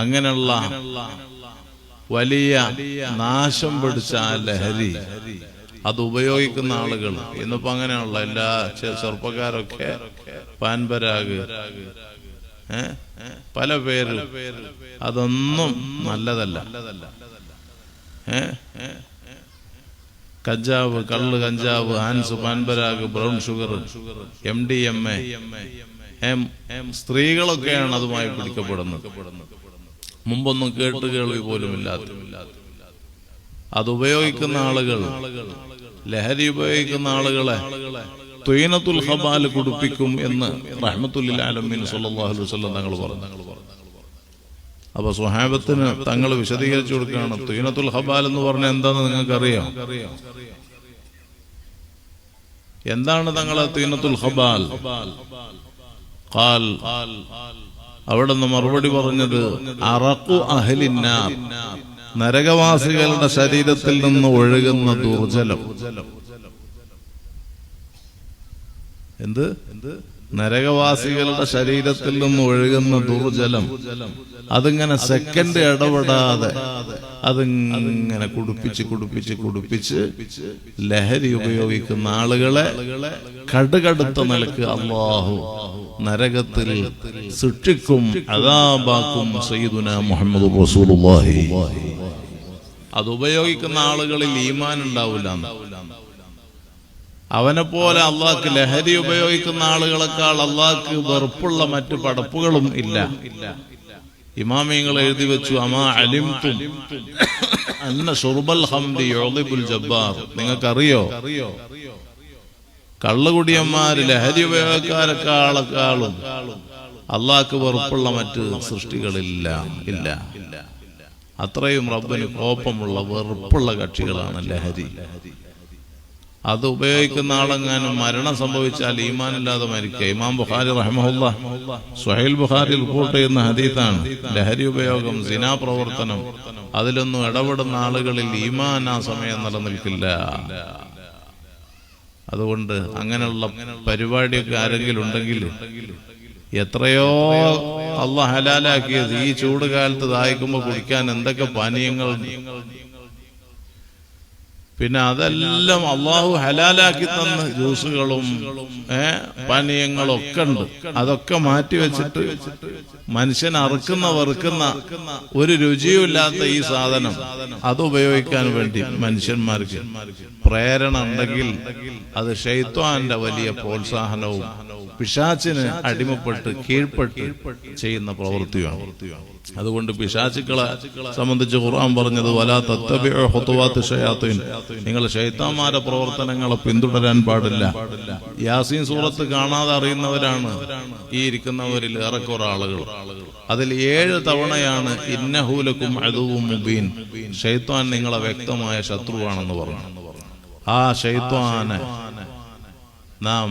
അങ്ങനെയുള്ള വലിയ നാശം പിടിച്ച ആ ലഹരി അത് ഉപയോഗിക്കുന്ന ആളുകൾ ഇന്നിപ്പോ അങ്ങനെയുള്ള എല്ലാ ചെറുപ്പക്കാരൊക്കെ പാൻപരാഗ് പല പേര്, അതൊന്നും നല്ലതല്ല. കഞ്ചാവ്, കള്ള്, കഞ്ചാവ്, Hans, Pan Parag, brown sugar, MDMA, സ്ത്രീകളൊക്കെയാണ് അതുമായി പിടിക്കപ്പെടുന്നത്. മുമ്പൊന്നും കേട്ട് കേൾവി പോലും ഇല്ലാത്ത അതുപയോഗിക്കുന്ന ആളുകൾ, ലഹരി ഉപയോഗിക്കുന്ന ആളുകളെ തുയ്നത്തുൽ ഖബാൽ കുടിപ്പിക്കും എന്ന് റഹ്മത്തുൽ ആലമീൻ സ്വല്ലല്ലാഹു അലൈഹി വസല്ലം തങ്ങൾ പറഞ്ഞു. അപ്പൊ സ്വഹാബത്തിന് തങ്ങൾ വിശദീകരിച്ചു കൊടുക്കുകയാണ്, തുയ്നത്തുൽ ഖബാൽ എന്ന് പറഞ്ഞാൽ എന്താണെന്ന് നിങ്ങൾക്കറിയാം? എന്താണ് തങ്ങളെ തുയ്നത്തുൽ ഖബാൽ? ഖാൽ, അവിടെ നിന്ന് മറുപടി പറഞ്ഞത് അറഖു അഹ്ലിന്നാർ, നരകവാസികളുടെ ശരീരത്തിൽ നിന്ന് ഒഴുകുന്ന ദുർജലം. എന്ത്? നരകവാസികളുടെ ശരീരത്തിൽ നിന്ന് ഒഴുകുന്ന ദുർജലം. അതിങ്ങനെ സെക്കൻഡ് ഇടപെടാതെ അതിങ്ങനെ കുടിപ്പിച്ച് ലഹരി ഉപയോഗിക്കുന്ന ആളുകളെ കടുകടുത്ത നിലക്ക് അല്ലാഹു നരകത്തിൽ ശിക്ഷിക്കും, അദാബാക്കും സയ്യിദുനാ മുഹമ്മദ് റസൂലുള്ളാഹി. അത് ഉപയോഗിക്കുന്ന ആളുകളിൽ ഈമാൻ ഉണ്ടാവില്ല. അവനെ പോലെ അള്ളാഹ്ക്ക് ലഹരി ഉപയോഗിക്കുന്ന ആളുകളെക്കാൾ അള്ളാഹ്ക്ക് വെറുപ്പുള്ള മറ്റു പടപ്പുകളും ഇല്ല. ഇമാമിങ്ങൾ എഴുതി വെച്ചു, അമാ അലിംതും അന്ന ശുർബൽ ഖംരി യുളിബുൽ ജബ്ബാർ. നിങ്ങൾക്കറിയോ, കള്ളുകുടിയന്മാര് ലഹരി ഉപയോഗക്കാരെക്കാളെക്കാളും അള്ളാഹ്ക്ക് വെറുപ്പുള്ള മറ്റ് സൃഷ്ടികളില്ല. അത്രയും റബ്ബിന് കോപമുള്ള വെറുപ്പുള്ള കക്ഷികളാണ് ലഹരി. അത് ഉപയോഗിക്കുന്ന ആളെങ്ങാനും മരണം സംഭവിച്ചാൽ ഈമാനില്ലാതെ മരിക്കുക. ഇമാം ബുഖാരി റഹ്മഹുല്ലാഹ് സ്വഹീൽ ബുഖാരി റിപ്പോർട്ട് ചെയ്യുന്ന ഹദീസാണ്, ലഹരി ഉപയോഗം, സിനാ പ്രവർത്തനം, അതിലൊന്നും ഇടപെടുന്ന ആളുകളിൽ ഈമാൻ ആ സമയം നിലനിൽക്കില്ല. അതുകൊണ്ട് അങ്ങനെയുള്ള പരിപാടിയൊക്കെ ആരെങ്കിലും ഉണ്ടെങ്കിൽ, എത്രയോ അള്ളാഹ് ഹലാലാക്കിയത് ഈ ചൂട് കാലത്ത് ദാഹിക്കുമ്പോൾ കുടിക്കാൻ എന്തൊക്കെ പാനീയങ്ങൾ, പിന്നെ അതെല്ലാം അള്ളാഹു ഹലാലാക്കി തന്ന ജ്യൂസുകളും പാനീയങ്ങളും ഒക്കെ ഉണ്ട്. അതൊക്കെ മാറ്റിവെച്ചിട്ട് മനുഷ്യൻ വെറുക്കുന്ന ഒരു രുചിയുമില്ലാത്ത ഈ സാധനം അത് ഉപയോഗിക്കാൻ വേണ്ടി മനുഷ്യന്മാർക്ക് പ്രേരണ ഉണ്ടെങ്കിൽ അത് ശൈത്വാന്റെ വലിയ പ്രോത്സാഹനവും പിശാചിന് അടിമപ്പെട്ട് കീഴ്പ്പെട്ട് ചെയ്യുന്ന പ്രവൃത്തിയാണ്. അതുകൊണ്ട് പിശാചുക്കളെ സംബന്ധിച്ച് ഖുർആൻ പറഞ്ഞത്, വലാ തത്തബിഉ ഖുതുവാത്തി ശയാത്തീൻ, നിങ്ങൾ ശൈത്താന്മാരുടെ പ്രവർത്തനങ്ങളെ പിന്തുടരാൻ പാടില്ല. യാസീൻ സൂറത്ത് കാണാതെ അറിയുന്നവരാണ് ഈ ഇരിക്കുന്നവരിൽ ഏറെക്കുറെ ആളുകൾ. അതിൽ 7 തവണയാണ് ഇന്നഹു ലക്കും അദുവ്വും മുബീൻ, ശൈത്താൻ നിങ്ങളെ വ്യക്തമായ ശത്രുവാണെന്ന് പറഞ്ഞു. ആ ശൈത്താനെ നാം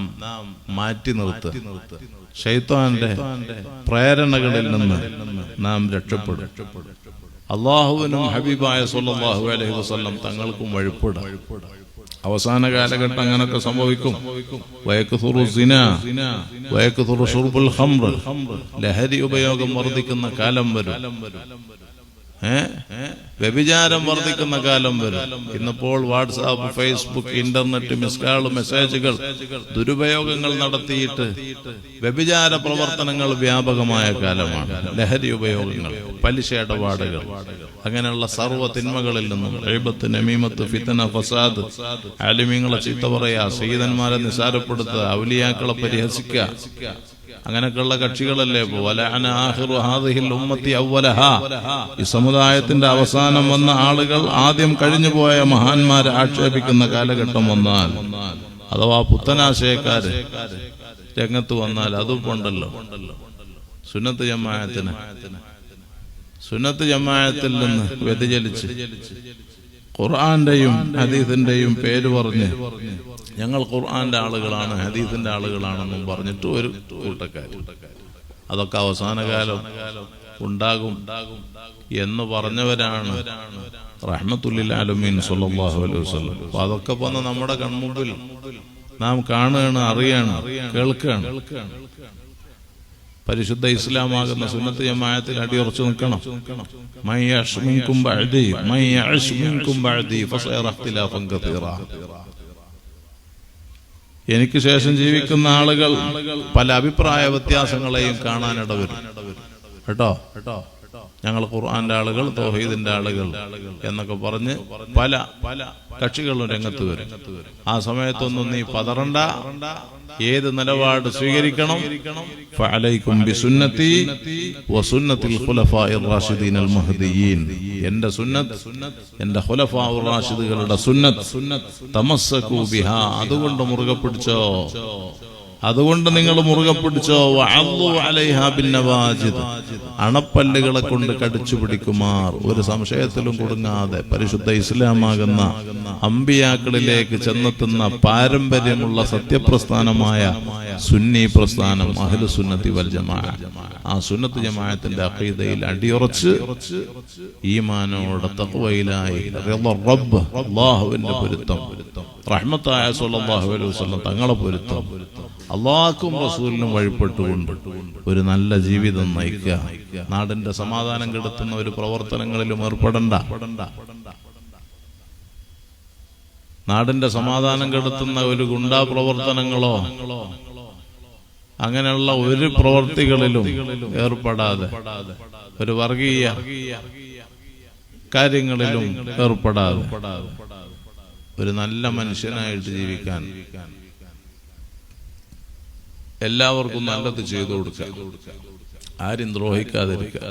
മാറ്റി നിർത്തുക, ശൈത്താന്റെ പ്രേരണകളിൽ നിന്ന് നാം രക്ഷപ്പെടും. അള്ളാഹുവിനും ഹബീബായ സ്വല്ലല്ലാഹു അലൈഹി വസല്ലം തങ്ങൾക്കും വഴിപ്പെടും. അവസാന കാലഘട്ടം അങ്ങനൊക്കെ സംഭവിക്കും. വയക്സുറു സിനാ വയക്സുറു ശുർബുൽ ഖംർ, ലഹരി ഉപയോഗം വർദ്ധിക്കുന്ന കാലം വരും. വ്യഭിചാരം വർദ്ധിക്കുന്ന കാലം വരും. ഇന്നിപ്പോൾ വാട്സാപ്പ്, ഫേസ്ബുക്ക്, ഇന്റർനെറ്റ്, മിസ്കാള്, മെസ്സേജുകൾ ദുരുപയോഗങ്ങൾ നടത്തിയിട്ട് വ്യഭിചാര പ്രവർത്തനങ്ങൾ വ്യാപകമായ കാലമാണ്. ലഹരി ഉപയോഗങ്ങൾ, പലിശ ഇടപാടുകൾ, അങ്ങനെയുള്ള സർവ്വ തിന്മകളിൽ നിന്നും ഗീബത്ത്, നമീമത്ത്, ഫിത്ന, ഫസാദ്, ആലിമീങ്ങളെ ചീത്ത പറയുക, സയ്യിദന്മാരെ നിസാരപ്പെടുത്തുക, ഔലിയാക്കളെ പരിഹസിക്കുക, അങ്ങനെയൊക്കെയുള്ള കക്ഷികളല്ലേ ഈ സമുദായത്തിന്റെ അവസാനം വന്ന ആളുകൾ ആദ്യം കഴിഞ്ഞുപോയ മഹാന്മാരെ ആക്ഷേപിക്കുന്ന കാലഘട്ടം വന്നാൽ, അഥവാ പുത്തനാശയക്കാര് രംഗത്ത് വന്നാൽ, അതുകൊണ്ടല്ലോ സുന്നത്ത് ജമാഅത്തിൽ നിന്ന് വ്യതിചലിച്ച് ഖുർആന്റെയും ഹദീസിന്റെയും പേര് പറഞ്ഞ് ഞങ്ങൾ ഖുർആന്റെ ആളുകളാണ്, ഹദീസിന്റെ ആളുകളാണെന്നും പറഞ്ഞിട്ട് ഒരു കൂട്ടക്കാർ, അതൊക്കെ അവസാന കാലം ഉണ്ടാകും എന്ന് പറഞ്ഞവരാണ് റഹ്മത്തുൽ ആലമീൻ സ്വല്ലല്ലാഹു അലൈഹി വസല്ലം. അപ്പൊ അതൊക്കെ വന്ന് നമ്മുടെ കൺമുമ്പിൽ നാം കാണുകയാണ്, അറിയാണ്, കേൾക്കുകയാണ്. പരിശുദ്ധ ഇസ്ലാമാകുന്ന സുന്നത്ത് ജമാഅത്തിൽ അടിയുറച്ചു നിൽക്കണം. മൻ യഅ്ശ് മിൻകും ബഅദി മൻ യഅ്ശ് മിൻകും ബഅദി ഫസയറ ഇഖ്തിലാഫൻ കസീറ. എനിക്ക് ശേഷം ജീവിക്കുന്ന ആളുകൾ പല അഭിപ്രായ വ്യത്യാസങ്ങളെയും കാണാനിടവരും കേട്ടോ. ഞങ്ങൾ ഖുർആന്റെ ആളുകൾ, തൗഹീദിന്റെ ആളുകൾ എന്നൊക്കെ പറഞ്ഞ് പല കക്ഷികളും രംഗത്ത് വരും. ആ സമയത്തൊന്നും നീ പതറണ്ട. ഏത് നിലപാട് സ്വീകരിക്കണം? ഫഅലൈക്കും ബിസുന്നതി വസുന്നതിൽ ഖുലഫാഇർ റാഷിദീനൽ മഹ്ദിയീൻ. എന്റെ സുന്നത്ത്, എന്റെ ഖുലഫാഉർ റാഷിദുകളുടെ സുന്നത്ത് തമസ്സകൂ ബിഹാ. അതുകൊണ്ട് മുറുകെ പിടിച്ചോ, അതുകൊണ്ട് നിങ്ങൾ മുറുകെ പിടിച്ചോ. വഅല്ലു അലൈഹാ ബിന്നവാജിദ്. അണപ്പല്ലുകളെ കൊണ്ട് കടിച്ചു പിടിക്കുമാർ. ഒരു സംശയത്തിലും കുടുങ്ങാതെ പരിശുദ്ധ ഇസ്ലാമാകുന്ന അമ്പിയാക്കളിലേക്ക് ചെന്നെത്തുന്ന പാരമ്പര്യമുള്ള സത്യപ്രസ്ഥാനമായ സുന്നി പ്രസ്ഥാനം അഹ്ലു സുന്നത്തി വൽ ജമാഅ. ആ സുന്നത്ത് ജമാഅത്തിന്റെ അഖീദയിൽ അടിയുറച്ച് ഈമാനോടെ തഖ്വയിലായി റബ്ബ് അല്ലാഹുവിന്റെ പൊരുത്തം, റഹ്മത്തായ സ്വല്ലല്ലാഹു അലൈഹി വസല്ലം തങ്ങളെ പൊരുത്തം, അള്ളാഹ്ക്കും റസൂലിനും വഴിപ്പെട്ടുകൊണ്ട് ഒരു നല്ല ജീവിതം നയിക്കുക. നാടിന്റെ സമാധാനം കെടുത്തുന്ന ഒരു പ്രവർത്തനങ്ങളിലും ഏർപ്പെടണ്ട. നാടിന്റെ സമാധാനം കെടുത്തുന്ന ഒരു ഗുണ്ടാ പ്രവർത്തനങ്ങളോ അങ്ങനെയുള്ള ഒരു പ്രവർത്തികളിലും ഏർപ്പെടാതെ, ഒരു വർഗീയ കാര്യങ്ങളിലും ഏർപ്പെടാതെ ഒരു നല്ല മനുഷ്യനായിട്ട് ജീവിക്കാൻ എല്ലാവർക്കും നല്ലത് ചെയ്തു കൊടുക്കുക. ആരും ദ്രോഹിക്കാതിരിക്കുക.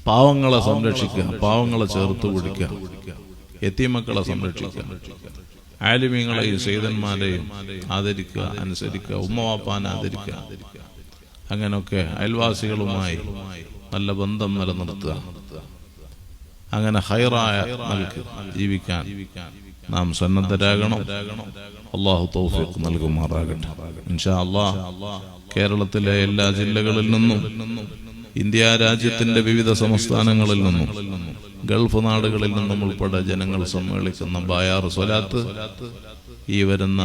പാവങ്ങളെ സംരക്ഷിക്കുക, പാവങ്ങളെ ചേർത്ത് പിടിക്കുക, യതീമക്കളെ സംരക്ഷിക്കുക, ആലിമീങ്ങളെയും സയ്യിദന്മാരെയും ആദരിക്കുക, അനുസരിക്കുക, ഉമ്മവാപ്പാനെ ആദരിക്കുക. അങ്ങനെയൊക്കെ അയൽവാസികളുമായി നല്ല ബന്ധം നിലനിർത്തുക. അങ്ങനെ ഹൈറായ നൽകി ജീവിക്കാൻ നാം സന്നദ്ധരാകണം. അല്ലാഹു തൗഫീഖ് നൽകുമാറാകട്ടെ. ഇൻഷാ അല്ലാഹ് കേരളത്തിലെ എല്ലാ ജില്ലകളിൽ നിന്നും, ഇന്ത്യ രാജ്യത്തിന്റെ വിവിധ സംസ്ഥാനങ്ങളിൽ നിന്നും, ഗൾഫ് നാടുകളിൽ നിന്നും ഉൾപ്പെടെ ജനങ്ങൾ സമ്മേളിക്കുന്ന ബായാർ സ്വലാത്ത് ഈ വരുന്ന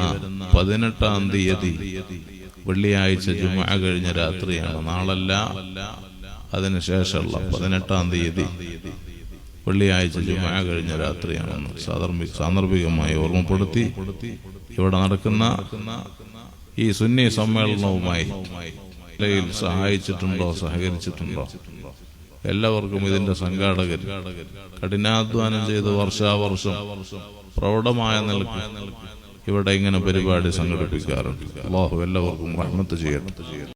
18-ാം തീയതി വെള്ളിയാഴ്ച ജുമുഅ കഴിഞ്ഞ രാത്രിയാണ്. നാളല്ല, അതിനുശേഷമുള്ള 18-ാം തീയതി വെള്ളിയാഴ്ച ജുമുഅ കഴിഞ്ഞ രാത്രിയാണെന്ന് സാന്ദർഭികമായി ഓർമ്മപ്പെടുത്തി ഇവിടെ നടക്കുന്ന ഈ സുന്നി സമ്മേളനവുമായി സഹായിച്ചിട്ടുണ്ടോ, സഹകരിച്ചിട്ടുണ്ടോ? എല്ലാവർക്കും ഇതിന്റെ സംഘാടകർ കഠിനാധ്വാനം ചെയ്ത് വർഷാവർഷം പ്രൗഢമായ നിലക്ക് ഇവിടെ ഇങ്ങനെ പരിപാടി സംഘടിപ്പിക്കാറുണ്ട്. അല്ലാഹു എല്ലാവർക്കും റഹ്മത്ത് ചെയ്യട്ടെ.